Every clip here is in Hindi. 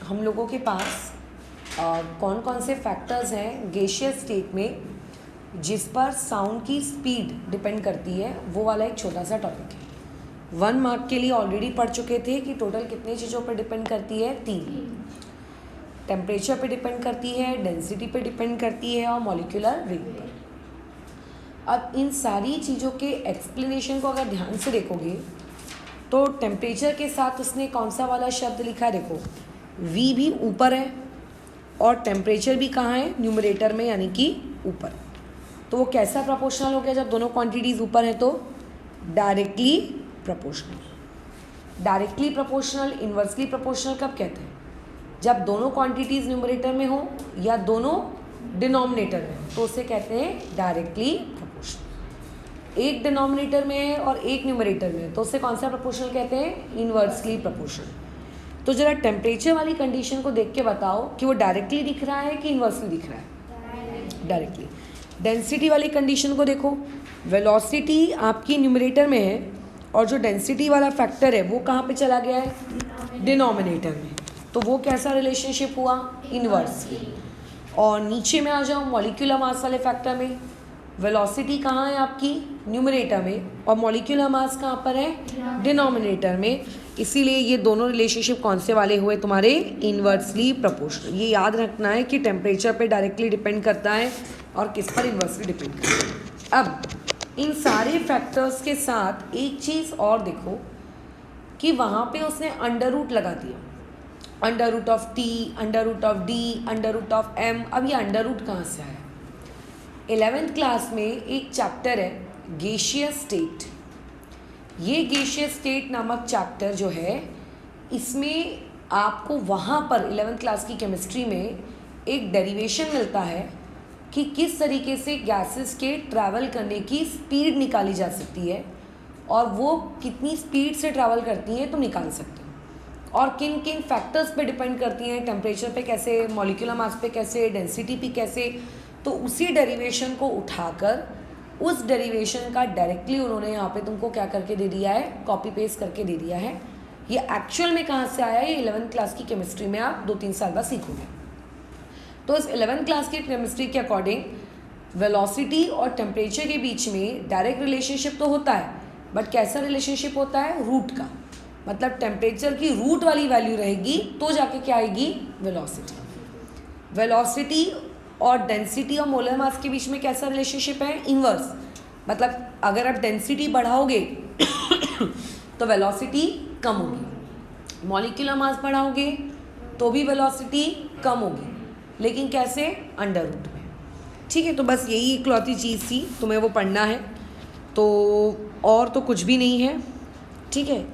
हम लोगों के पास कौन कौन से फैक्टर्स हैं गैसियस स्टेट में जिस पर साउंड की स्पीड डिपेंड करती है, वो वाला एक छोटा सा टॉपिक है। 1 मार्क के लिए ऑलरेडी पढ़ चुके थे कि टोटल कितनी चीज़ों पर डिपेंड करती है, 3। टेम्परेचर पे डिपेंड करती है, डेंसिटी पे डिपेंड करती है और मॉलिक्यूलर वेट पर। अब इन सारी चीज़ों के एक्सप्लेनेशन को अगर ध्यान से देखोगे तो टेम्परेचर के साथ उसने कौन सा वाला शब्द लिखा है, देखो V भी ऊपर है और टेम्परेचर भी कहाँ है, न्यूमरेटर में, यानी कि ऊपर। तो वो कैसा प्रोपोर्शनल हो गया जब दोनों क्वांटिटीज़ ऊपर है, तो directly proportional. Directly proportional, inversely proportional कब कहते हैं, जब दोनों क्वांटिटीज़ न्यूमरेटर में हो या दोनों डिनोमिनेटर में हो, तो उसे कहते हैं डायरेक्टली प्रोपोर्शनल। एक डिनोमिनेटर में है और एक न्यूमरेटर में है, तो उसे कौन सा प्रोपोर्शनल कहते हैं, इन्वर्सली प्रोपोर्शनल। तो ज़रा टेम्परेचर वाली कंडीशन को देख के बताओ कि वो डायरेक्टली दिख रहा है कि इन्वर्सली दिख रहा है, डायरेक्टली। डेंसिटी वाली कंडीशन को देखो, वेलोसिटी आपकी न्यूमरेटर में है और जो डेंसिटी वाला फैक्टर है वो कहाँ पे चला गया है, डिनोमिनेटर में, तो वो कैसा रिलेशनशिप हुआ, इन्वर्सली। और नीचे में आ जाओ मॉलिक्यूलर मास वाले फैक्टर में, वेलोसिटी कहाँ है आपकी, न्यूमरेटर में, और मॉलिक्यूलर मास कहाँ पर है, डिनोमिनेटर में। इसीलिए ये दोनों रिलेशनशिप कौन से वाले हुए तुम्हारे, इन्वर्सली प्रोपोर्शनल। ये याद रखना है कि टेम्परेचर पे डायरेक्टली डिपेंड करता है और किस पर, इन्वर्सली डिपेंड करता है। अब इन सारे फैक्टर्स के साथ एक चीज़ और देखो कि वहाँ पे उसने अंडर रूट लगा दिया, under root of T, under root of D, under root of M। अब ये अंडर रूट कहाँ से आया, 11th क्लास में एक चैप्टर है गैसियस स्टेट। ये गैसियस स्टेट नामक चैप्टर जो है, इसमें आपको वहाँ पर 11th क्लास की केमिस्ट्री में एक डेरिवेशन मिलता है कि किस तरीके से गैसेस के ट्रैवल करने की स्पीड निकाली जा सकती है और वो कितनी स्पीड से ट्रैवल करती हैं तुम निकाल सकते हो, और किन किन फैक्टर्स पे डिपेंड करती हैं, टेम्परेचर पे कैसे, मॉलिक्यूलर मास पे कैसे, डेंसिटी पे कैसे। तो उसी डेरिवेशन को उठाकर उस डेरिवेशन का डायरेक्टली उन्होंने यहाँ पे तुमको क्या करके दे दिया है, कॉपी पेस्ट करके दे दिया है। ये एक्चुअल में कहाँ से आया है, ये 11th क्लास की केमिस्ट्री में आप 2-3 साल बाद सीखोगे। तो इस 11th क्लास की केमिस्ट्री के अकॉर्डिंग वेलोसिटी और टेम्परेचर के बीच में डायरेक्ट रिलेशनशिप तो होता है, बट कैसा रिलेशनशिप होता है, रूट का। मतलब टेम्परेचर की रूट वाली वैल्यू रहेगी तो जाके क्या आएगी, वेलोसिटी। वेलोसिटी और डेंसिटी और मोलर मास के बीच में कैसा रिलेशनशिप है, इन्वर्स। मतलब अगर आप डेंसिटी बढ़ाओगे तो वेलोसिटी कम होगी, मॉलिक्यूलर मास बढ़ाओगे तो भी वेलोसिटी कम होगी, लेकिन कैसे, अंडर रूट में। ठीक है, तो बस यही इकलौती चीज़ थी, तुम्हें वो पढ़ना है, तो और तो कुछ भी नहीं है। ठीक है,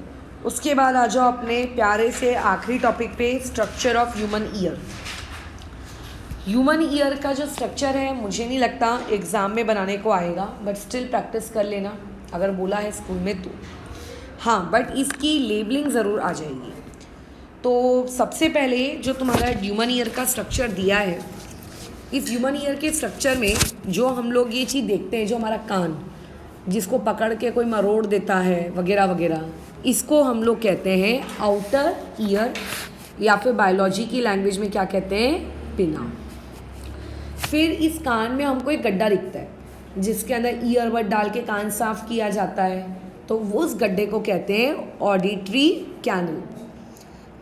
उसके बाद आ जाओ अपने प्यारे से आखिरी टॉपिक पे, structure of human ear. Human ear का जो स्ट्रक्चर है मुझे नहीं लगता एग्ज़ाम में बनाने को आएगा, बट स्टिल प्रैक्टिस कर लेना अगर बोला है स्कूल में तो। हाँ, बट इसकी लेबलिंग ज़रूर आ जाएगी। तो सबसे पहले जो तुम्हारा ह्यूमन ईयर का स्ट्रक्चर दिया है, इस ह्यूमन ईयर के स्ट्रक्चर में जो हम लोग ये चीज़ देखते हैं, जो हमारा कान जिसको पकड़ के कोई मरोड़ देता है वगैरह वगैरह, इसको हम लोग कहते हैं आउटर ईयर, या फिर बायोलॉजी की लैंग्वेज में क्या कहते हैं, पिना। फिर इस कान में हमको एक गड्ढा दिखता है जिसके अंदर ईयरबड डाल के कान साफ किया जाता है, तो वो उस गड्ढे को कहते हैं ऑडिटरी कैनल।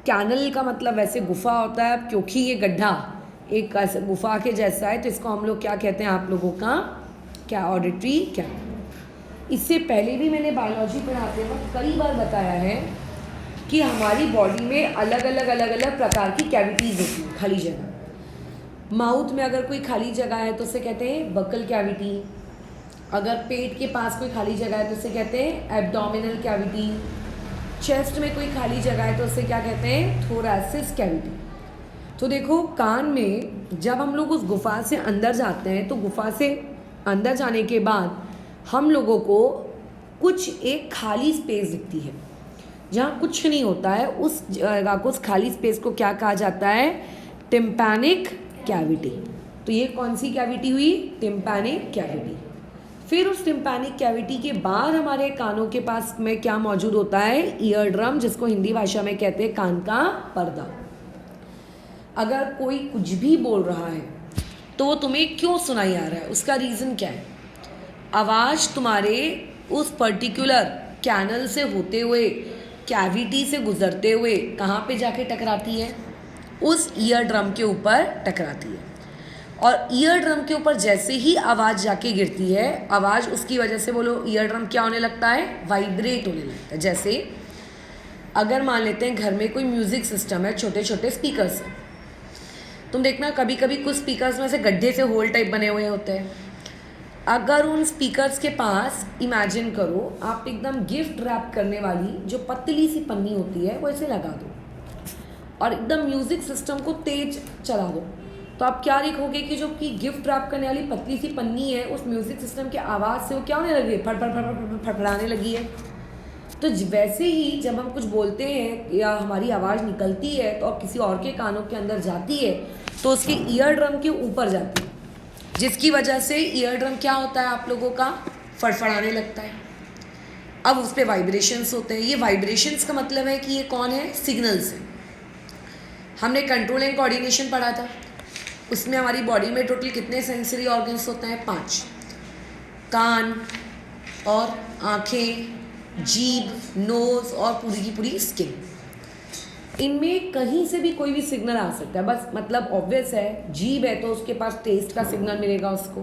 कैनल का मतलब वैसे गुफा होता है, क्योंकि ये गड्ढा एक गुफा के जैसा है तो इसको हम लोग क्या कहते हैं, आप लोगों का क्या, ऑडिटरी कैनल। इससे पहले भी मैंने बायोलॉजी पढ़ाते वक्त कई बार बताया है कि हमारी बॉडी में अलग अलग प्रकार की कैविटीज़ होती हैं, खाली जगह। माउथ में अगर कोई खाली जगह है तो उसे कहते हैं बकल कैविटी, अगर पेट के पास कोई खाली जगह है तो उसे कहते हैं एब्डोमिनल कैविटी, चेस्ट में कोई खाली जगह है तो उसे क्या कहते हैं, थोरैसिस कैविटी। तो देखो, कान में जब हम लोग उस गुफा से अंदर जाते हैं तो गुफा से अंदर जाने के बाद हम लोगों को कुछ एक खाली स्पेस दिखती है जहाँ कुछ नहीं होता है, उस जगह को, उस खाली स्पेस को क्या कहा जाता है, टिम्पैनिक कैविटी। तो ये कौन सी कैविटी हुई, टिम्पैनिक कैविटी। फिर उस टिम्पैनिक कैविटी के बाद हमारे कानों के पास में क्या मौजूद होता है, ईयर ड्रम, जिसको हिंदी भाषा में कहते हैं कान का पर्दा। अगर कोई कुछ भी बोल रहा है तो वो तुम्हें क्यों सुनाई आ रहा है, उसका रीज़न क्या है? आवाज़ तुम्हारे उस पर्टिकुलर कैनल से होते हुए, कैविटी से गुजरते हुए कहाँ पे जाके टकराती है? उस ईयर ड्रम के ऊपर टकराती है। और ईयर ड्रम के ऊपर जैसे ही आवाज़ जाके गिरती है, आवाज़ उसकी वजह से बोलो ईयर ड्रम क्या होने लगता है? वाइब्रेट होने लगता है। जैसे अगर मान लेते हैं घर में कोई म्यूज़िक सिस्टम है, छोटे छोटे स्पीकर्स हैं, तुम देखना कभी कभी कुछ स्पीकर्स में से गड्ढे से होल टाइप बने हुए होते हैं। अगर उन स्पीकर्स के पास इमेजिन करो आप एकदम गिफ्ट रैप करने वाली जो पतली सी पन्नी होती है वो ऐसे लगा दो और एकदम म्यूज़िक सिस्टम को तेज चला दो, तो आप क्या देखोगे कि जो कि गिफ्ट रैप करने वाली पतली सी पन्नी है उस म्यूज़िक सिस्टम के आवाज़ से वो क्या होने लगी है? फट फट फट फट फड़फड़ाने लगी है। तो वैसे ही जब हम कुछ बोलते हैं या हमारी आवाज़ निकलती है तो और किसी और के कानों के अंदर जाती है तो उसके ईयर ड्रम के ऊपर जाती है, जिसकी वजह से ईयर ड्रम क्या होता है आप लोगों का? फड़फड़ाने लगता है। अब उस पर वाइब्रेशंस होते हैं। ये वाइब्रेशंस का मतलब है कि ये कौन है? सिग्नल्स हैं। हमने कंट्रोल एंड कोऑर्डिनेशन पढ़ा था, उसमें हमारी बॉडी में टोटल कितने सेंसरी ऑर्गन्स होते हैं? 5। कान और आँखें, जीभ, नोज़ और पूरी की पूरी स्किन। इनमें कहीं से भी कोई भी सिग्नल आ सकता है, बस मतलब ऑब्वियस है। जीभ है तो उसके पास टेस्ट का सिग्नल मिलेगा उसको,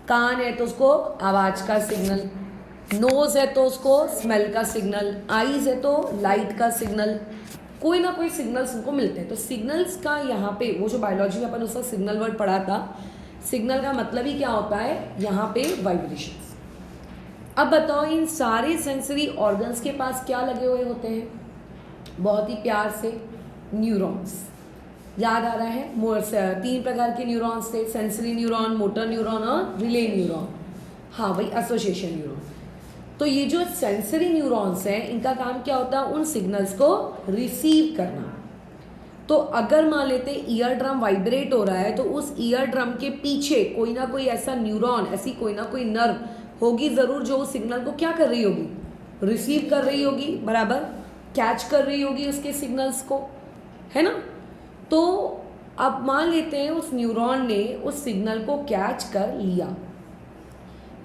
कान है तो उसको आवाज़ का सिग्नल, नोज़ है तो उसको स्मेल का सिग्नल, आईज़ है तो लाइट का सिग्नल, कोई ना कोई सिग्नल्स उनको मिलते हैं। तो सिग्नल्स का यहाँ पे वो जो बायोलॉजी में अपन उसका सिग्नल वर्ड पढ़ा था, सिग्नल का मतलब ही क्या होता है? यहाँ पे वाइब्रेशंस। अब बताओ इन सारे सेंसरी ऑर्गन्स के पास क्या लगे हुए होते हैं? बहुत ही प्यार से न्यूरॉन्स। याद आ रहा है? 3 प्रकार के न्यूरॉन्स थे, सेंसरी न्यूरॉन, मोटर न्यूरॉन और रिले न्यूरॉन। हाँ भाई, एसोसिएशन न्यूरॉन। तो ये जो सेंसरी न्यूरॉन्स हैं इनका काम क्या होता है? उन सिग्नल्स को रिसीव करना। तो अगर मान लेते ईयर ड्रम वाइब्रेट हो रहा है तो उस ईयर ड्रम के पीछे कोई ना कोई ऐसा न्यूरॉन, ऐसी कोई ना कोई नर्व होगी ज़रूर जो उस सिग्नल को क्या कर रही होगी? रिसीव कर रही होगी, बराबर कैच कर रही होगी उसके सिग्नल्स को, है ना? तो अब मान लेते हैं उस न्यूरॉन ने उस सिग्नल को कैच कर लिया।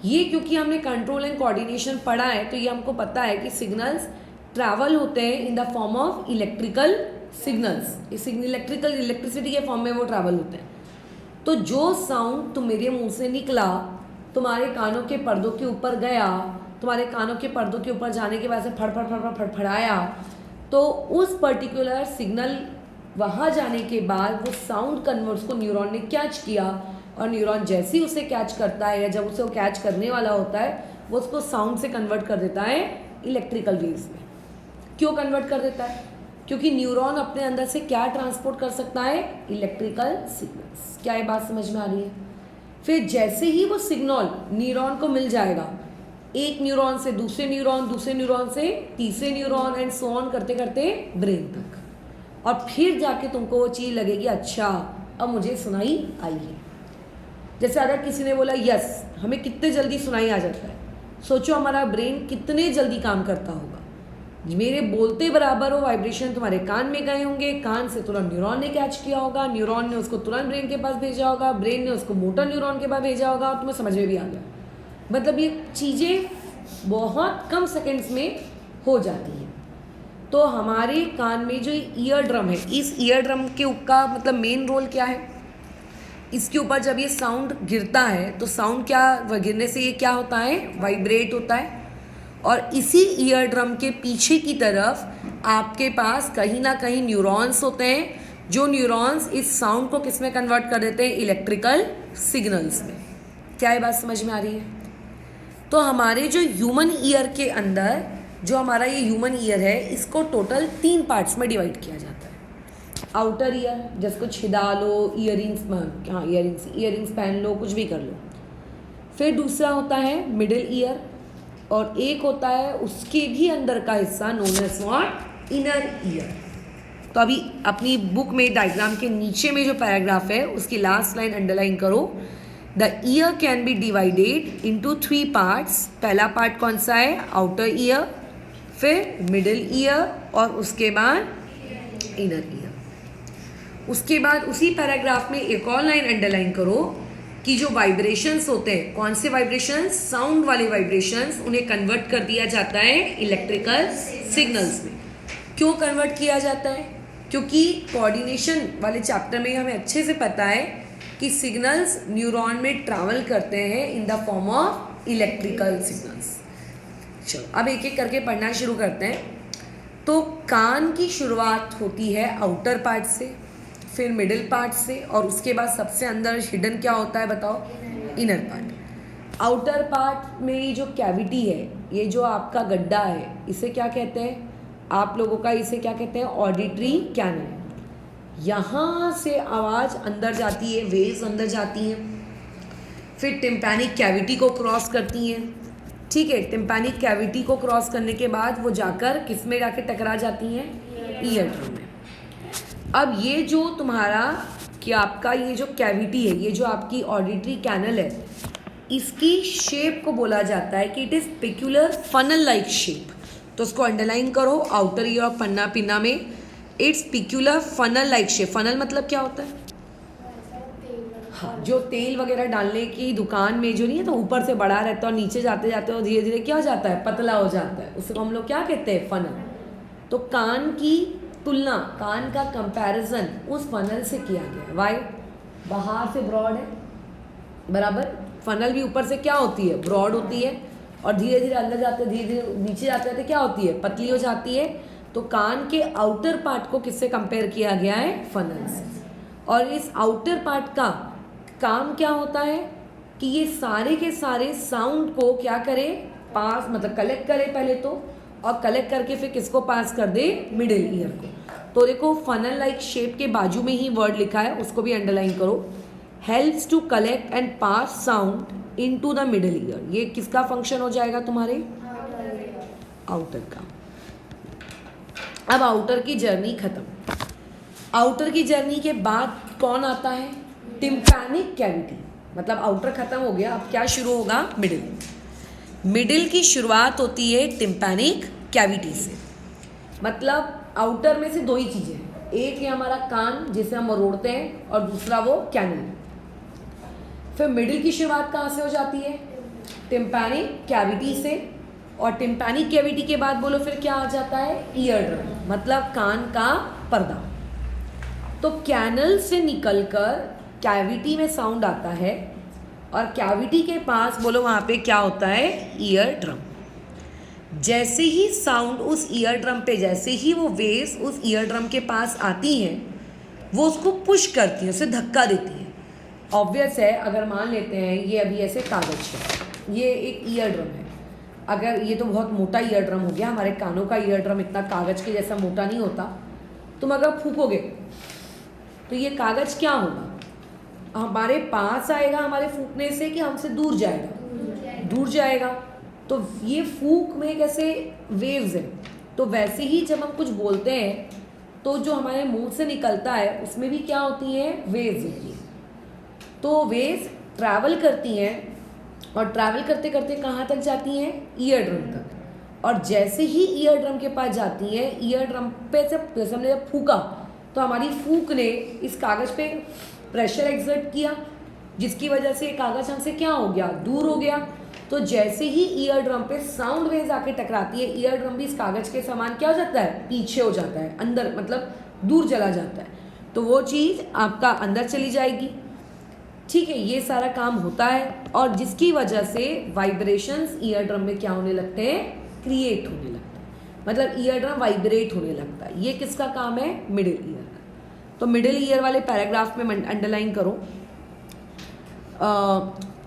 ये क्योंकि हमने कंट्रोल एंड कोऑर्डिनेशन पढ़ा है तो ये हमको पता है कि सिग्नल्स ट्रैवल होते हैं in the form of electrical signals. Electricity के फॉर्म में वो ट्रैवल होते हैं। तो जो साउंड तुम मेरे मुंह से निकला, तुम्हारे कानों के पर्दों के ऊपर गया, तुम्हारे कानों के पर्दों के ऊपर जाने के बाद से फड़ फड़ फड़ फड़ फड़फड़ाया, तो उस पर्टिकुलर सिग्नल वहाँ जाने के बाद वो साउंड कन्वर्ट्स को न्यूरॉन ने कैच किया, और न्यूरॉन जैसे ही उसे कैच करता है या जब उसे वो कैच करने वाला होता है वो उसको साउंड से कन्वर्ट कर देता है इलेक्ट्रिकल वेव्स में। क्यों कन्वर्ट कर देता है? क्योंकि न्यूरॉन अपने अंदर से क्या ट्रांसपोर्ट कर सकता है? Electrical signals. क्या ये बात समझ में आ रही है? फिर जैसे ही वो सिग्नल न्यूरॉन को मिल जाएगा, एक न्यूरॉन से दूसरे न्यूरॉन से तीसरे न्यूरॉन एंड सो ऑन करते करते ब्रेन तक, और फिर जाके तुमको वो चीज़ लगेगी अच्छा अब मुझे सुनाई आई है। जैसे अगर किसी ने बोला यस, हमें कितने जल्दी सुनाई आ जाता है। सोचो हमारा ब्रेन कितने जल्दी काम करता होगा। मेरे बोलते बराबर वो वाइब्रेशन तुम्हारे कान में गए होंगे, कान से तुरंत न्यूरॉन ने कैच किया होगा, न्यूरॉन ने उसको तुरंत ब्रेन के पास भेजा होगा, ब्रेन ने उसको मोटर न्यूरॉन के पास भेजा होगा, और तुम्हें समझ में भी आ गया। मतलब ये चीज़ें बहुत कम सेकेंड्स में हो जाती हैं। तो हमारे कान में जो ईयर ड्रम है, इस ईयर ड्रम के का मतलब मेन रोल क्या है? इसके ऊपर जब ये साउंड गिरता है तो साउंड क्या गिरने से ये क्या होता है? वाइब्रेट होता है। और इसी ईयर ड्रम के पीछे की तरफ आपके पास कहीं ना कहीं न्यूरॉन्स होते हैं, जो न्यूरॉन्स इस साउंड को किस में कन्वर्ट कर देते हैं? इलेक्ट्रिकल सिग्नल्स में। क्या ये बात समझ में आ रही है? तो हमारे जो ह्यूमन ईयर के अंदर जो हमारा ये ह्यूमन ईयर है इसको टोटल 3 पार्ट्स में डिवाइड किया जाता है। आउटर ईयर, जिसको छिदा लो, ईयरिंग्स पहन लो, कुछ भी कर लो। फिर दूसरा होता है मिडिल ईयर, और एक होता है उसके भी अंदर का हिस्सा known as what? Inner ear. तो अभी अपनी बुक में डायग्राम के नीचे में जो पैराग्राफ है उसकी लास्ट लाइन अंडरलाइन करो। The year can be divided into 3 parts. पहला पार्ट कौन सा है? आउटर ईयर, फिर मिडिल ईयर और उसके बाद इनर ईयर। उसके बाद उसी पैराग्राफ में एक और लाइन अंडरलाइन करो कि जो वाइब्रेशंस होते हैं, कौन से वाइब्रेशंस, साउंड वाले वाइब्रेशंस, उन्हें कन्वर्ट कर दिया जाता है इलेक्ट्रिकल सिग्नल्स में। क्यों कन्वर्ट किया जाता है? क्योंकि कोऑर्डिनेशन वाले चैप्टर में हमें अच्छे से पता है कि सिग्नल्स न्यूरॉन में ट्रैवल करते हैं in the form of electrical signals. चलो अब एक एक करके पढ़ना शुरू करते हैं। तो कान की शुरुआत होती है आउटर पार्ट से, फिर मिडिल पार्ट से, और उसके बाद सबसे अंदर हिडन क्या होता है बताओ? Inner part. आउटर पार्ट में जो कैविटी है, ये जो आपका गड्ढा है, इसे क्या कहते हैं आप लोगों का? इसे क्या कहते हैं? Auditory canal. यहाँ से आवाज़ अंदर जाती है, वेव्स अंदर जाती हैं, फिर टिम्पैनिक कैविटी को क्रॉस करती हैं। ठीक है, टिम्पैनिक कैविटी को क्रॉस करने के बाद वो जाकर किस में जाके टकरा जाती हैं? ईयर ड्रम में। अब ये जो तुम्हारा कि आपका ये जो कैविटी है, ये जो आपकी ऑडिटरी कैनल है, इसकी शेप को बोला जाता है कि it is peculiar funnel like shape. तो उसको अंडरलाइन करो outer ear of pinna pinna में, it's peculiar funnel like shape. Funnel मतलब क्या होता है? हाँ, जो तेल वगैरह डालने की दुकान में जो नहीं है, तो ऊपर से बड़ा रहता है और नीचे जाते जाते और धीरे धीरे क्या हो जाता है? पतला हो जाता है। उसको हम लोग क्या कहते हैं? फनल। तो कान की तुलना, कान का कंपैरिजन उस फनल से किया गया। वाई? बाहर से ब्रॉड है, बराबर। फनल भी ऊपर से क्या होती है? ब्रॉड होती है, और धीरे धीरे अंदर जाते धीरे धीरे नीचे जाते जाते क्या होती है? पतली हो जाती है। तो कान के आउटर पार्ट को किससे कंपेयर किया गया है? फनल से। और इस आउटर पार्ट का काम क्या होता है कि ये सारे के सारे साउंड को क्या करे? पास, मतलब कलेक्ट करे पहले तो, और कलेक्ट करके फिर किसको पास कर दे? मिडिल ईयर को। तो देखो फनल लाइक शेप के बाजू में ही वर्ड लिखा है, उसको भी अंडरलाइन करो। Helps to collect and pass sound into the middle ear. ये किसका फंक्शन हो जाएगा तुम्हारे? आउटर का। अब आउटर की जर्नी खत्म। आउटर की जर्नी के बाद कौन आता है? Tympanic cavity. मतलब आउटर खत्म हो गया, अब क्या शुरू होगा? मिडिल। मिडिल की शुरुआत होती है टिम्पैनिक कैविटी से। मतलब आउटर में से दो ही चीज़ें हैं, एक है हमारा कान जिसे हम मरोड़ते हैं, और दूसरा वो कैनल। फिर मिडिल की शुरुआत कहाँ से हो जाती है? टिम्पैनिक कैविटी से। और टिम्पैनिक कैविटी के बाद बोलो फिर क्या आ जाता है? ईयर ड्रम, मतलब कान का पर्दा। तो कैनल से निकलकर कैविटी में साउंड आता है, और कैविटी के पास बोलो वहाँ पे क्या होता है? Ear drum. जैसे ही साउंड उस ईयर ड्रम पे, जैसे ही वो वेव्स उस ईयर ड्रम के पास आती हैं, वो उसको पुश करती हैं, उसे धक्का देती हैं। ऑब्वियस है, अगर मान लेते हैं ये अभी ऐसे कागज है, ये एक ईयर ड्रम है। अगर ये तो बहुत मोटा ईयर ड्रम हो गया, हमारे कानों का ईयर ड्रम इतना कागज के जैसा मोटा नहीं होता। तुम अगर फूकोगे तो ये कागज क्या होगा? हमारे पास आएगा हमारे फूकने से, कि हमसे दूर जाएगा? दूर जाएगा। तो ये फूक में कैसे वेव्स हैं, तो वैसे ही जब हम कुछ बोलते हैं तो जो हमारे मुंह से निकलता है उसमें भी क्या होती हैं? वेव्स होती हैं। तो वेव्स ट्रैवल करती हैं, और ट्रैवल करते करते कहाँ तक जाती हैं? ईयर ड्रम तक। और जैसे ही ईयर ड्रम के पास जाती हैं, ईयर ड्रम पे से जैसे हमने जब फूका तो हमारी फूक ने इस कागज़ पे प्रेशर एक्सर्ट किया, जिसकी वजह से कागज़ हमसे क्या हो गया? दूर हो गया। तो जैसे ही ईयर ड्रम पे साउंड वेव्स आके टकराती है, ईयर ड्रम भी इस कागज़ के समान क्या हो जाता है? पीछे हो जाता है, अंदर, मतलब दूर चला जाता है। तो वो चीज़ आपका अंदर चली जाएगी। ठीक है, ये सारा काम होता है, और जिसकी वजह से वाइब्रेशंस ईयर ड्रम में क्या होने लगते हैं? क्रिएट होने लगते हैं। मतलब ईयर ड्रम वाइब्रेट होने लगता है। ये किसका काम है? मिडिल ईयर का। तो मिडिल ईयर वाले पैराग्राफ में अंडरलाइन करो,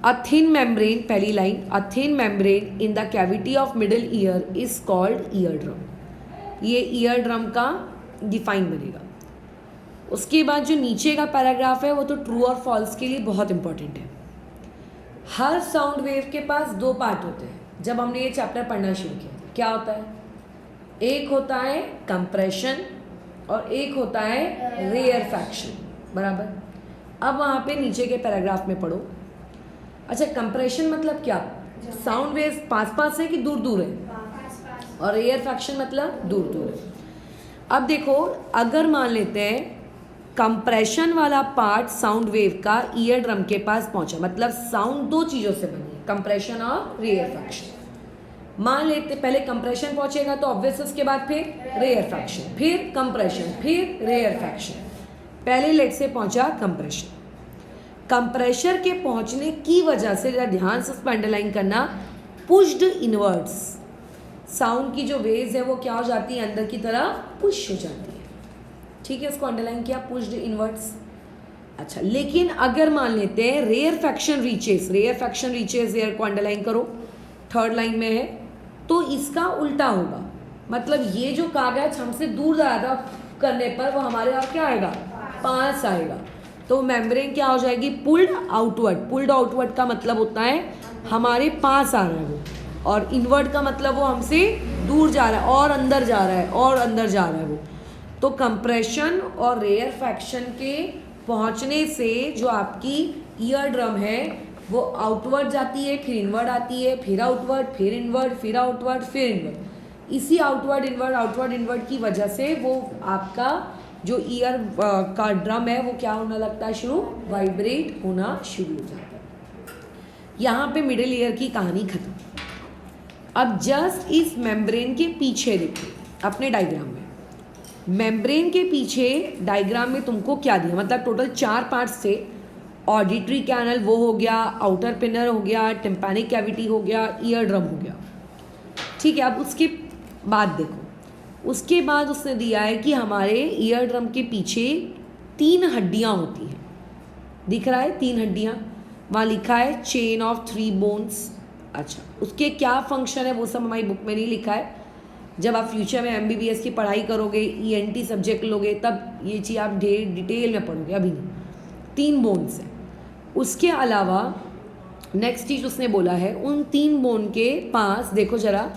अ थिन मेम्ब्रेन, पहली line, a thin membrane in the cavity of middle ear is called ear drum. ये ईयर ड्रम का डिफाइन बनेगा। उसके बाद जो नीचे का पैराग्राफ है वो तो ट्रू और फॉल्स के लिए बहुत इंपॉर्टेंट है। हर साउंड वेव के पास दो पार्ट होते हैं। जब हमने ये चैप्टर पढ़ना शुरू किया, क्या होता है? एक होता है कंप्रेशन और एक होता है रेयरफैक्शन, बराबर। अब वहाँ पे नीचे के पैराग्राफ में पढ़ो। अच्छा, कंप्रेशन मतलब क्या? साउंड वेव पास पास है कि दूर दूर है? और रेयरफैक्शन मतलब दूर दूर है। अब देखो, अगर मान लेते हैं कंप्रेशन वाला पार्ट साउंड वेव का ईयर ड्रम के पास पहुंचा, मतलब साउंड दो चीजों से बनी है, कंप्रेशन और रेयरफैक्शन। मान लेते पहले कंप्रेशन पहुंचेगा तो ऑब्वियस उसके बाद फिर रेयरफैक्शन, फिर कंप्रेशन, फिर रेयरफैक्शन। पहले लेट से पहुंचा कंप्रेशन। कंप्रेशर के पहुंचने की वजह से जरा ध्यान से उस पर अंडरलाइन करना, पुश्ड इनवर्ड्स, साउंड की जो वेव्स है वो क्या हो जाती है, अंदर की तरफ पुश हो जाती है। ठीक है, इसको अंडरलाइन किया, पुश्ड इनवर्ड्स। अच्छा, लेकिन अगर मान लेते हैं rarefaction reaches, rarefaction reaches rare को अंडरलाइन करो, थर्ड लाइन में है, तो इसका उल्टा होगा। मतलब ये जो कागज हमसे दूर ज़्यादा करने पर वो हमारे आप क्या आएगा, पास आएगा। तो मेम्ब्रेन क्या हो जाएगी, पुल्ड आउटवर्ड। पुल्ड आउटवर्ड का मतलब होता है हमारे पास आ रहा है वो, और इनवर्ड का मतलब वो हमसे दूर जा रहा है और अंदर जा रहा है और अंदर जा रहा है वो। तो कंप्रेशन और रेयरफैक्शन के पहुंचने से जो आपकी ईयर ड्रम है वो आउटवर्ड जाती है, फिर इनवर्ड आती है, फिर आउटवर्ड, फिर इनवर्ड, फिर आउटवर्ड, फिर इनवर्ड। इसी आउटवर्ड इनवर्ड की वजह से वो आपका जो ईयर का ड्रम है वो क्या होना लगता है, शुरू वाइब्रेट होना शुरू हो जाता है। यहाँ पे मिडिल ईयर की कहानी खत्म। अब जस्ट इस मेम्ब्रेन के पीछे देखो अपने डायग्राम में, मेम्ब्रेन के पीछे डायग्राम में तुमको क्या दिया, मतलब टोटल 4 पार्ट्स थे। ऑडिटरी कैनल वो हो गया, आउटर पिनर हो गया, टिम्पैनिक कैविटी हो गया, ईयर ड्रम हो गया। ठीक है, अब उसके बाद देखो, उसके बाद उसने दिया है कि हमारे ईयर ड्रम के पीछे 3 हड्डियाँ होती हैं। दिख रहा है 3 हड्डियाँ, वहाँ लिखा है चेन ऑफ 3 बोन्स। अच्छा, उसके क्या फंक्शन है वो सब हमारी बुक में नहीं लिखा है। जब आप फ्यूचर में MBBS की पढ़ाई करोगे, ENT सब्जेक्ट लोगे, तब ये चीज़ आप डिटेल में पढ़ोगे, अभी नहीं। 3 बोन्स हैं। उसके अलावा नेक्स्ट चीज़ उसने बोला है, उन 3 बोन के पास देखो जरा,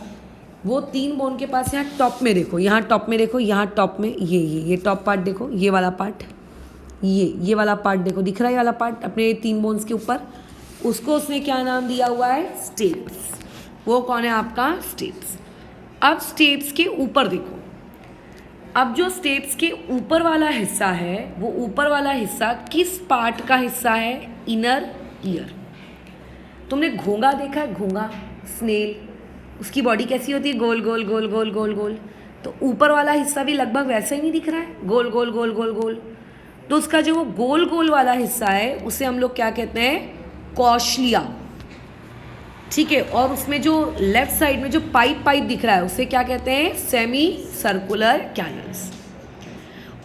वो 3 बोन के पास यहाँ टॉप में देखो, यहाँ टॉप में देखो, यहाँ टॉप में ये टॉप पार्ट देखो, ये वाला पार्ट, ये वाला पार्ट देखो, दिख रहा है ये वाला पार्ट अपने 3 बोन्स के ऊपर। उसको उसने क्या नाम दिया हुआ है, स्टेप्स। वो कौन है आपका, स्टेप्स। अब स्टेप्स के ऊपर देखो, अब जो स्टेप्स के ऊपर वाला हिस्सा है वो ऊपर वाला हिस्सा किस पार्ट का हिस्सा है, इनर ईयर। तुमने घोंगा देखा है, घोंगा, स्नेल, उसकी बॉडी कैसी होती है, गोल गोल गोल गोल गोल गोल। तो ऊपर वाला हिस्सा भी लगभग वैसा ही नहीं दिख रहा है, गोल गोल गोल गोल गोल। तो उसका जो वो गोल गोल वाला हिस्सा है उसे हम लोग क्या कहते हैं, कॉशलिया। ठीक है, और उसमें जो लेफ्ट साइड में जो पाइप दिख रहा है उसे क्या कहते हैं, सेमी सर्कुलर कैनल्स।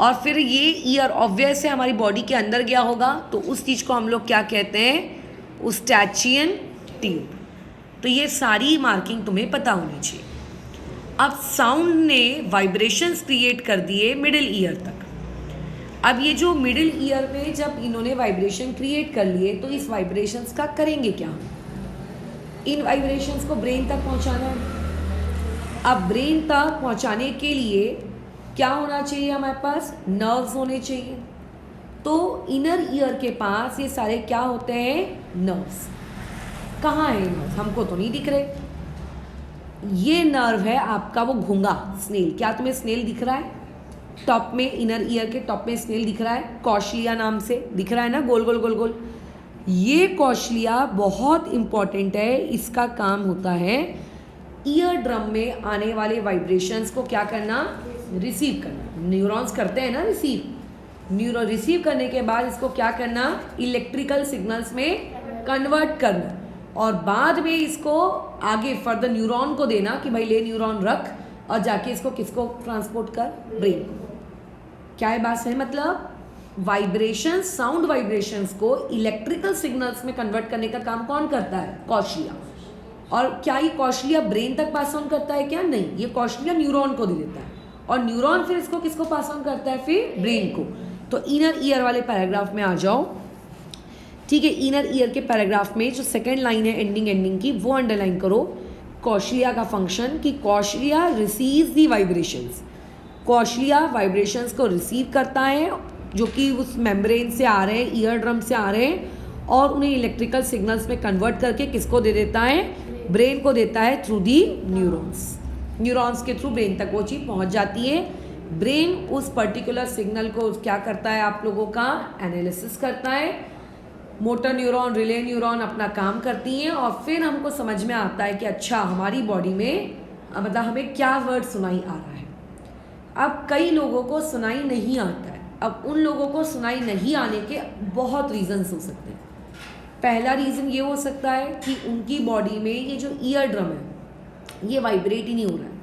और फिर ये ईयर ऑब्वियस है हमारी बॉडी के अंदर गया होगा, तो उस चीज़ को हम लोग क्या कहते हैं, यूस्टैचियन ट्यूब। तो ये सारी मार्किंग तुम्हें पता होनी चाहिए। अब साउंड ने वाइब्रेशंस क्रिएट कर दिए मिडिल ईयर तक। अब ये जो मिडिल ईयर में जब इन्होंने वाइब्रेशन क्रिएट कर लिए, तो इस वाइब्रेशंस का करेंगे क्या, इन वाइब्रेशंस को ब्रेन तक पहुंचाना है। अब ब्रेन तक पहुंचाने के लिए क्या होना चाहिए, हमारे पास नर्व्स होने चाहिए। तो इनर ईयर के पास ये सारे क्या होते हैं, नर्व्स। कहाँ है नर्व्स, हमको तो नहीं दिख रहे। ये नर्व है आपका वो घोंगा, स्नेल। क्या तुम्हें स्नेल दिख रहा है, टॉप में, इनर ईयर के टॉप में स्नेल दिख रहा है, कॉशलिया नाम से दिख रहा है ना, गोल गोल गोल गोल। ये कॉशलिया बहुत इंपॉर्टेंट है, इसका काम होता है ईयर ड्रम में आने वाले वाइब्रेशंस को क्या करना, रिसीव करना। न्यूरॉन्स करते हैं ना रिसीव, रिसीव करने के बाद इसको क्या करना, इलेक्ट्रिकल सिग्नल्स में कन्वर्ट करना, और बाद में इसको आगे फर्दर न्यूरॉन को देना कि भाई ले न्यूरॉन रख, और जाके इसको किसको ट्रांसपोर्ट कर, ब्रेन को। क्या है बात है, मतलब वाइब्रेशन, साउंड वाइब्रेशंस को इलेक्ट्रिकल सिग्नल्स में कन्वर्ट करने का काम कौन करता है, कॉशलिया। और क्या ये कॉशलिया ब्रेन तक पास ऑन करता है क्या, नहीं, ये कॉशलिया न्यूरॉन को दे देता है, और न्यूरॉन फिर इसको किसको पास ऑन करता है, फिर ब्रेन को। तो इनर ईयर वाले पैराग्राफ में आ जाओ। ठीक है, इनर ईयर के पैराग्राफ में जो सेकेंड लाइन है एंडिंग की, वो अंडरलाइन करो, कॉशलिया का फंक्शन, कि कॉशलिया रिसीव्स दी वाइब्रेशंस। कॉशलिया वाइब्रेशंस को रिसीव करता है जो कि उस मेम्ब्रेन से आ रहे हैं, ईयर ड्रम से आ रहे हैं, और उन्हें इलेक्ट्रिकल सिग्नल्स में कन्वर्ट करके किसको दे देता है, ब्रेन को देता है, थ्रू दी न्यूरॉन्स। न्यूरॉन्स के थ्रू ब्रेन तक वो चीज़ पहुंच जाती है। ब्रेन उस पर्टिकुलर सिग्नल को क्या करता है, आप लोगों का एनालिसिस करता है, मोटर न्यूरॉन, रिले न्यूरॉन अपना काम करती हैं और फिर हमको समझ में आता है कि अच्छा हमारी बॉडी में मतलब हमें क्या वर्ड सुनाई आ रहा है। अब कई लोगों को सुनाई नहीं आता है। अब उन लोगों को सुनाई नहीं आने के बहुत रीजंस हो सकते हैं। पहला रीज़न ये हो सकता है कि उनकी बॉडी में ये जो ईयर ड्रम है ये वाइब्रेट ही नहीं हो रहा है।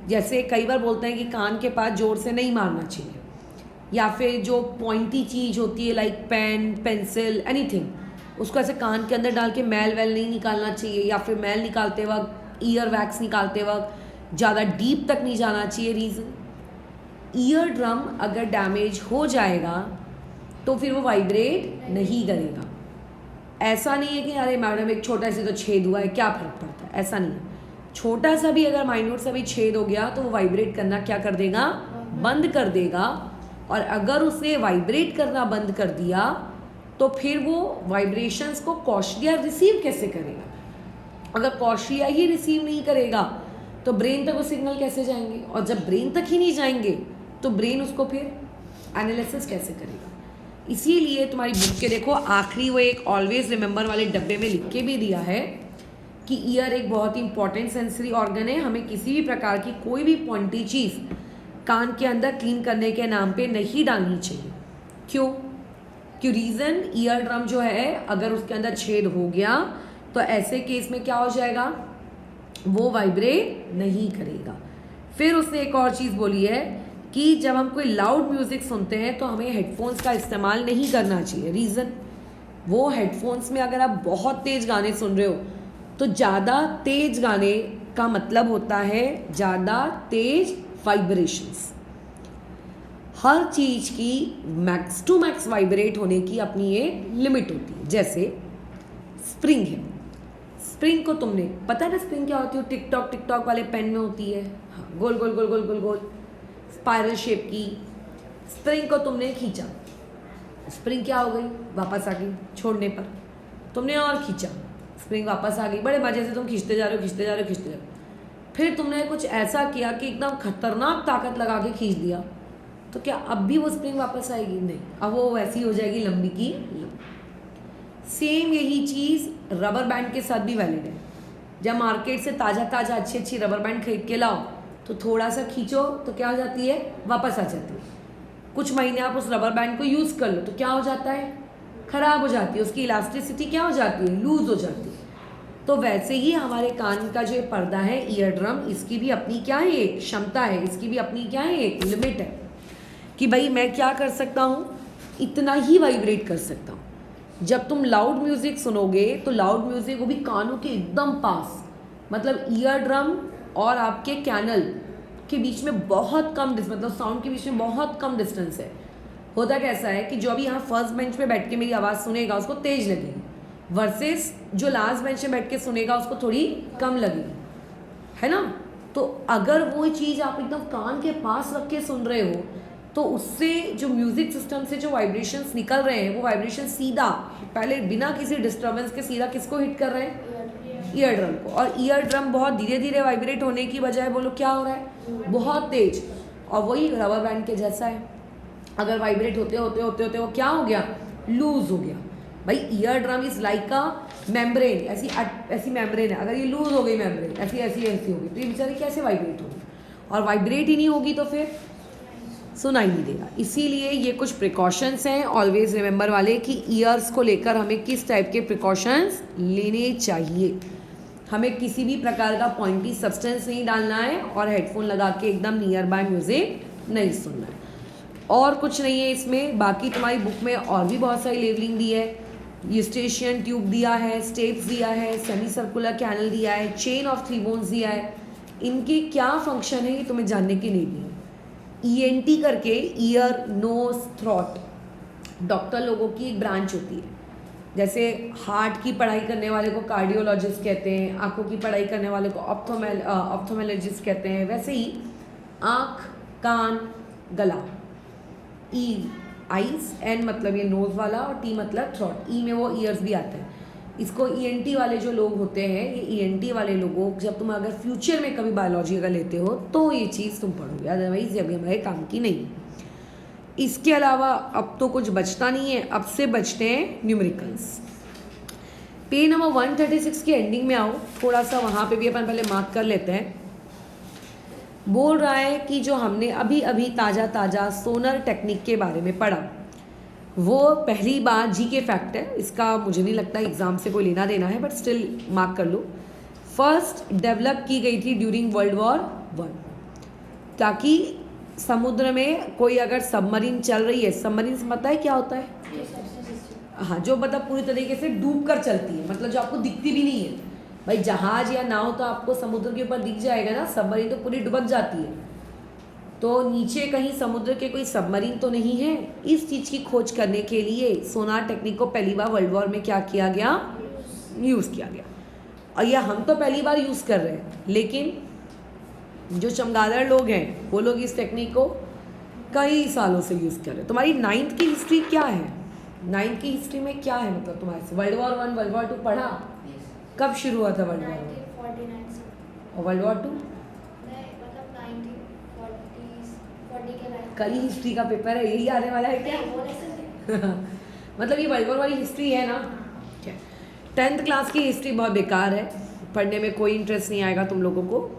जैसे कई बार बोलते हैं कि कान के पास ज़ोर से नहीं मारना चाहिए, या फिर जो पॉइंटी चीज़ होती है लाइक पेन, पेंसिल, एनीथिंग, उसको ऐसे कान के अंदर डाल के मैल वैल नहीं निकालना चाहिए, या फिर मैल निकालते वक्त, ईयर वैक्स निकालते वक्त ज़्यादा डीप तक नहीं जाना चाहिए। रीज़न, ईयर ड्रम अगर डैमेज हो जाएगा तो फिर वो वाइब्रेट नहीं करेगा। ऐसा नहीं है कि अरे मैडम एक छोटा सा तो छेद हुआ है क्या फ़र्क पड़ता है, ऐसा नहीं है। छोटा सा भी अगर माइन्यूट सा भी छेद हो गया तो वो वाइब्रेट करना क्या कर देगा, बंद कर देगा। और अगर उसने वाइब्रेट करना बंद कर दिया तो फिर वो वाइब्रेशंस को कॉशिया रिसीव कैसे करेगा। अगर कॉशिया ही रिसीव नहीं करेगा तो ब्रेन तक वो सिग्नल कैसे जाएंगे, और जब ब्रेन तक ही नहीं जाएंगे तो ब्रेन उसको फिर एनालिसिस कैसे करेगा। इसीलिए तुम्हारी बुक के देखो आखिरी वो एक ऑलवेज रिमेंबर वाले डब्बे में लिख के भी दिया है कि ईयर एक बहुत ही इंपॉर्टेंट सेंसरी ऑर्गन है। हमें किसी भी प्रकार की कोई भी पॉइंटी चीज़ कान के अंदर क्लीन करने के नाम पे नहीं डालनी चाहिए। क्यों? रीज़न, ईयर ड्रम जो है अगर उसके अंदर छेद हो गया तो ऐसे केस में क्या हो जाएगा, वो वाइब्रेट नहीं करेगा। फिर उसने एक और चीज़ बोली है कि जब हम कोई लाउड म्यूज़िक सुनते हैं तो हमें हेडफोन्स का इस्तेमाल नहीं करना चाहिए। रीज़न, वो हेडफोन्स में अगर आप बहुत तेज़ गाने सुन रहे हो तो ज़्यादा तेज़ गाने का मतलब होता है ज़्यादा तेज़ वाइब्रेशंस। हर चीज़ की मैक्स टू मैक्स वाइब्रेट होने की अपनी एक लिमिट होती है। जैसे स्प्रिंग है, स्प्रिंग को तुमने पता है ना स्प्रिंग क्या होती है, टिकटॉक वाले पेन में होती है, हाँ, गोल गोल गोल गोल गोल गोल स्पाइरल शेप की। स्प्रिंग को तुमने खींचा, स्प्रिंग क्या हो गई, वापस आ गई। छोड़ने पर तुमने और खींचा, स्प्रिंग वापस आ गई। बड़े मज़े से तुम खींचते जा रहे हो, खींचते जा रहे हो, खींचते जा रहे हो। फिर तुमने कुछ ऐसा किया कि एकदम खतरनाक ताकत लगा के खींच दिया, तो क्या अब भी वो स्प्रिंग वापस आएगी? नहीं, अब वो वैसी हो जाएगी लंबी की लंबी। सेम यही चीज़ रबर बैंड के साथ भी वैलिड है। जब मार्केट से ताज़ा ताज़ा अच्छी अच्छी रबर बैंड खरीद के लाओ तो थोड़ा सा खींचो तो क्या हो जाती है, वापस आ जाती है। कुछ महीने आप उस रबर बैंड को यूज़ कर लो तो क्या हो जाता है, ख़राब हो जाती है, उसकी इलास्टिसिटी क्या हो जाती है, लूज़ हो जाती है। तो वैसे ही हमारे कान का जो पर्दा है ईयर ड्रम, इसकी भी अपनी क्या है, एक क्षमता है, इसकी भी अपनी क्या है, एक लिमिट है कि भाई मैं क्या कर सकता हूँ, इतना ही वाइब्रेट कर सकता हूँ। जब तुम लाउड म्यूज़िक सुनोगे तो लाउड म्यूज़िक वो भी कानों के एकदम पास, मतलब ईयर ड्रम और आपके कैनल के बीच में बहुत कम मतलब साउंड के बीच में बहुत कम डिस्टेंस है। होता कैसा है कि जो अभी यहाँ फर्स्ट बेंच पे बैठ के मेरी आवाज़ सुनेगा उसको तेज लगेगी, वर्सेस जो लास्ट बेंच पे बैठ के सुनेगा उसको थोड़ी कम लगेगी, है ना। तो अगर वो चीज़ आप एकदम कान के पास रख के सुन रहे हो तो उससे जो म्यूज़िक सिस्टम से जो वाइब्रेशंस निकल रहे हैं वो वाइब्रेशन सीधा पहले बिना किसी डिस्टर्बेंस के सीधा किसको हिट कर रहे हैं, ईयर ड्रम को। और ईयर ड्रम बहुत धीरे धीरे वाइब्रेट होने की बजाय बोलो क्या हो रहा है, बहुत तेज। और वही रबर बैंड के जैसा है, अगर वाइब्रेट होते होते होते होते वो क्या हो गया, लूज हो गया। भाई ear drum is like a membrane, ऐसी मेम्ब्रेन है, अगर ये लूज हो गई मेम्ब्रेन ऐसी ऐसी ऐसी होगी तो ये बेचारी कैसे वाइब्रेट होगी, और वाइब्रेट ही नहीं होगी तो फिर सुनाई नहीं देगा। इसीलिए ये कुछ प्रिकॉशंस हैं ऑलवेज रिमेंबर वाले कि ईयर्स को लेकर हमें किस टाइप के प्रिकॉशंस लेने चाहिए। हमें किसी भी प्रकार का पॉइंटी सब्सटेंस नहीं डालना है और हेडफोन लगा के एकदम नियर बाय म्यूज़िक नहीं सुनना है। और कुछ नहीं है इसमें। बाकी तुम्हारी बुक में और भी बहुत सारी लेवलिंग दी है, यूस्टेशियन ट्यूब दिया है, स्टेप्स दिया है, सेमी सर्कुलर कैनल दिया है, चेन ऑफ 3 बोन्स दिया है। इनकी क्या फंक्शन है ये तुम्हें जानने की नहीं है। ENT करके ईयर नोज थ्रोट डॉक्टर लोगों की एक ब्रांच होती है। जैसे हार्ट की पढ़ाई करने वाले को कार्डियोलॉजिस्ट कहते हैं, आंखों की पढ़ाई करने वाले को ऑप्थोमेलॉजिस्ट कहते हैं, वैसे ही आँख, कान, गला, ई आइज, एन मतलब ये नोज़ वाला और टी मतलब थ्रोट, ई में वो ईयर्स भी आते हैं। इसको ईएनटी वाले जो लोग होते हैं, ये ईएनटी वाले लोगों, जब तुम अगर फ्यूचर में कभी बायोलॉजी अगर लेते हो तो ये चीज़ तुम पढ़ोगे, अदरवाइज ये अभी हमारे काम की नहीं। इसके अलावा अब तो कुछ बचता नहीं है, अब से बचते हैं न्यूमेरिकल्स। पेज नंबर 136 की एंडिंग में आओ, थोड़ा सा वहाँ पे भी अपन पहले मार्क कर लेते हैं। बोल रहा है कि जो हमने अभी अभी ताज़ा सोनर टेक्निक के बारे में पढ़ा, वो पहली बार जी के फैक्ट है, इसका मुझे नहीं लगता एग्ज़ाम से कोई लेना देना है, बट स्टिल मार्क कर लो। फर्स्ट डेवलप की गई थी ड्यूरिंग वर्ल्ड वॉर 1, ताकि समुद्र में कोई अगर सबमरीन चल रही है, सबमरीन से पता है क्या होता है? हाँ, जो मतलब पूरी तरीके से डूब कर चलती है, मतलब जो आपको दिखती भी नहीं है। भाई जहाज या नाव तो आपको समुद्र के ऊपर दिख जाएगा ना, सबमरीन तो पूरी डुबक जाती है। तो नीचे कहीं समुद्र के कोई सबमरीन तो नहीं है। इस चीज़ की खोज करने के लिए सोनार टेक्निक को पहली बार वर्ल्ड वॉर में क्या किया गया? यूज़ किया गया। और यह हम तो पहली बार यूज़ कर रहे हैं, लेकिन जो चमगादड़ लोग हैं वो लोग इस टेक्निक को कई सालों से यूज़ कर रहे हैं। तुम्हारी 9th की हिस्ट्री क्या है? 9th की हिस्ट्री में क्या है, मतलब तुम्हारे वर्ल्ड वॉर 1 वर्ल्ड वॉर 2 पढ़ा? कब शुरू हुआ था वर्ल्ड वॉर 1 और वर्ल्ड वॉर 2? कल ही हिस्ट्री का पेपर है, यही आने वाला है क्या? मतलब ये वर्ल्ड वॉर वाली हिस्ट्री है ना। 10th क्लास की हिस्ट्री बहुत बेकार है, पढ़ने में कोई इंटरेस्ट नहीं आएगा तुम लोगों को।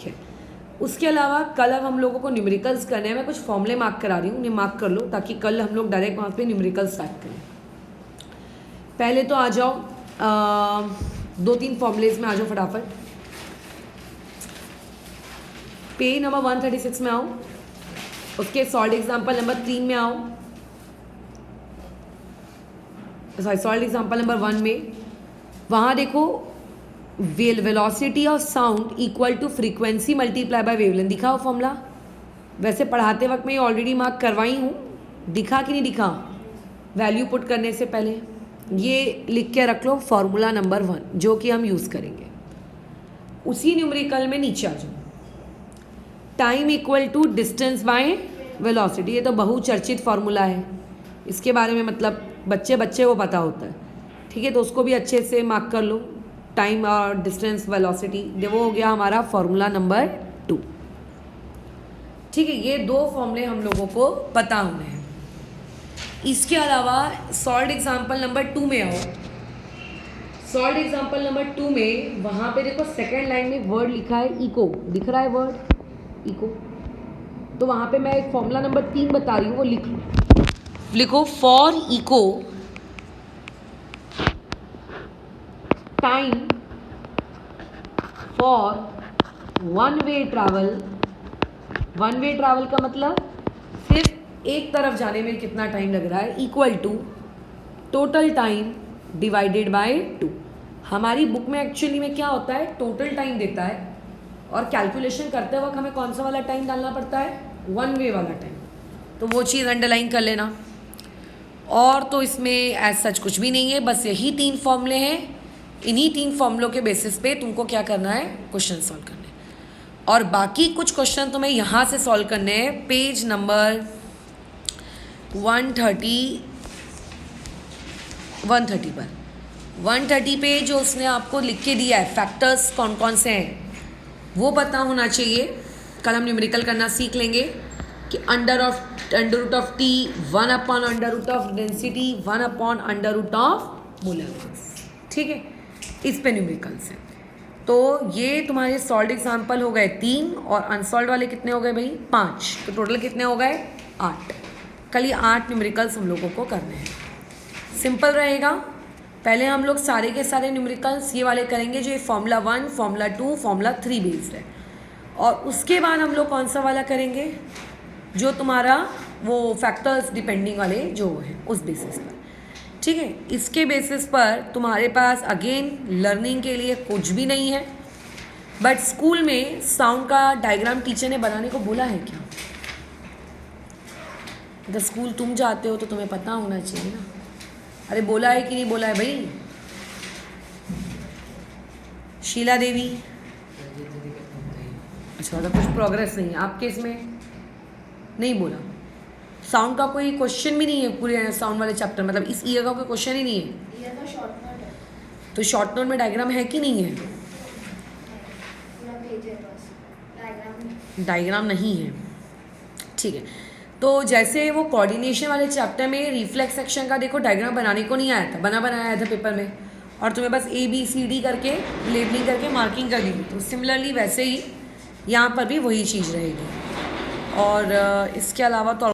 उसके अलावा कल अब हम लोगों को न्यूमेरिकल्स करने हैं। मैं कुछ फॉर्मूले मार्क करा रही हूँ, उन्हें मार्क कर लो ताकि कल हम लोग डायरेक्ट वहाँ पे न्यूमेरिकल स्टार्ट करें। पहले तो आ जाओ 2-3 फॉर्मूलेज में आ जाओ फटाफट। पेज नंबर 136 में आओ, उसके सॉल्ड एग्जाम्पल नंबर 3 में आओ, सॉरी सॉल्ड एग्जाम्पल नंबर 1 में। वहाँ देखो velocity of sound equal to frequency multiply by wavelength, दिखा हो फॉर्मूला? वैसे पढ़ाते वक्त मैं ऑलरेडी मार्क करवाई हूँ, दिखा कि नहीं दिखा? वैल्यू पुट करने से पहले ये लिख के रख लो फॉर्मूला नंबर 1 जो कि हम यूज़ करेंगे। उसी न्यूमेरिकल में नीचे आ जाओ, time equal to distance by velocity. ये तो बहुचर्चित फार्मूला है, इसके बारे में मतलब बच्चे को पता होता है, ठीक है? तो उसको भी अच्छे से मार्क कर लो, टाइम और डिस्टेंस वेलोसिटी। वो हो गया हमारा फॉर्मूला नंबर 2, ठीक है? ये 2 फॉर्मूले हम लोगों को पता होने हैं। इसके अलावा सॉल्ड एग्जाम्पल नंबर 2 में आओ। सॉल्ड एग्जाम्पल नंबर 2 में वहाँ पे देखो सेकेंड लाइन में वर्ड लिखा है इको, दिख रहा है वर्ड इको? तो वहाँ पे मैं एक फॉर्मूला नंबर 3 बता रही हूँ, वो लिख लो। लिखो for echo time for one way travel का मतलब सिर्फ एक तरफ जाने में कितना टाइम लग रहा है, equal to total time divided by 2। हमारी बुक में एक्चुअली में क्या होता है, टोटल टाइम देता है और कैलकुलेशन करते वक्त हमें कौन सा वाला टाइम डालना पड़ता है, वन वे वाला टाइम। तो वो चीज़ अंडरलाइन कर लेना। और तो इसमें एज सच कुछ भी नहीं है, बस यही 3 फॉर्मूले हैं। इन्हीं 3 फॉर्मूलों के बेसिस पे तुमको क्या करना है, क्वेश्चन सॉल्व करने हैं। और बाकी कुछ क्वेश्चन तुम्हें यहाँ से सॉल्व करने हैं पेज नंबर 130 पर। 130 पे जो उसने आपको लिख के दिया है फैक्टर्स कौन कौन से हैं वो पता होना चाहिए। कल हम न्यूमेरिकल करना सीख लेंगे कि under root of T 1 upon under root of density 1 upon under root of molar mass, ठीक है? इस पे न्यूमेरिकल्स हैं। तो ये तुम्हारे सॉल्व एग्जाम्पल हो गए 3 और अनसॉल्व वाले कितने हो गए भाई, 5। तो टोटल कितने हो गए, 8। कल ये 8 न्यूमेरिकल्स हम लोगों को करने हैं। सिंपल रहेगा। पहले हम लोग सारे के सारे न्यूमेरिकल्स ये वाले करेंगे जो ये फॉर्मूला 1, फॉर्मूला 2, फॉर्मूला 3 बेस्ड है। और उसके बाद हम लोग कौन सा वाला करेंगे, जो तुम्हारा वो फैक्टर्स डिपेंडिंग वाले जो हैं उस बेसिस पर, ठीक है? इसके बेसिस पर तुम्हारे पास अगेन लर्निंग के लिए कुछ भी नहीं है। बट स्कूल में साउंड का डायग्राम टीचर ने बनाने को बोला है क्या? अगर स्कूल तुम जाते हो तो तुम्हें पता होना चाहिए ना। अरे बोला है कि नहीं बोला है भाई? शीला देवी, अच्छा मतलब कुछ प्रोग्रेस नहीं है आपके इसमें, नहीं बोला। साउंड का कोई क्वेश्चन भी नहीं है पूरे साउंड वाले चैप्टर, मतलब इस ईयर का कोई क्वेश्चन ही नहीं है। तो शॉर्ट नोट में डायग्राम है कि नहीं है? पूरा पेज है बस, डायग्राम डायग्राम नहीं है, ठीक है। तो जैसे वो कोऑर्डिनेशन वाले चैप्टर में रिफ्लेक्स सेक्शन का देखो डायग्राम बनाने को नहीं आया था, बनाया आया था पेपर में, और तुम्हें बस ABCD करके लेबलिंग करके मार्किंग करनी थी। तो सिमिलरली वैसे ही यहाँ पर भी वही चीज़ रहेगी। और इसके अलावा तो